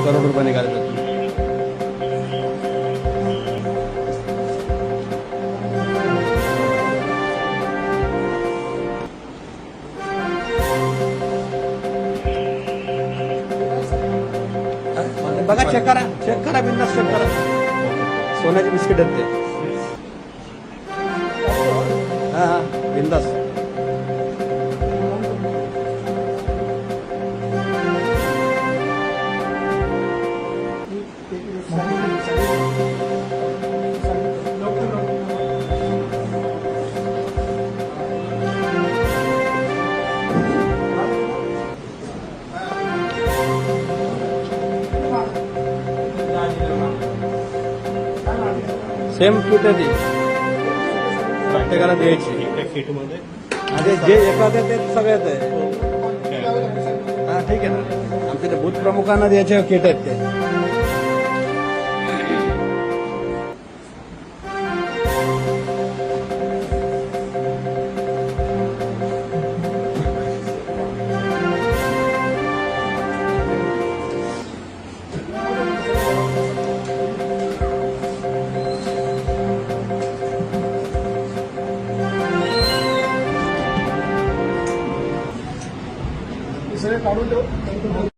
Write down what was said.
करोड रुपये निघाले त्यातून. बघा, चेक करा बिंदास चेक करा. सोन्याचे बिस्किट आहेत ते. हा बिंदास. सेम किट आहे ती, प्रत्येकाला द्यायची. किटमध्ये अरे जे एखाद्या ते सगळ्यात आहे. हा ठीक आहे ना, आमच्या ते बूथ प्रमुखांना द्यायचे किट आहेत ते. सगळे काढून ठेव.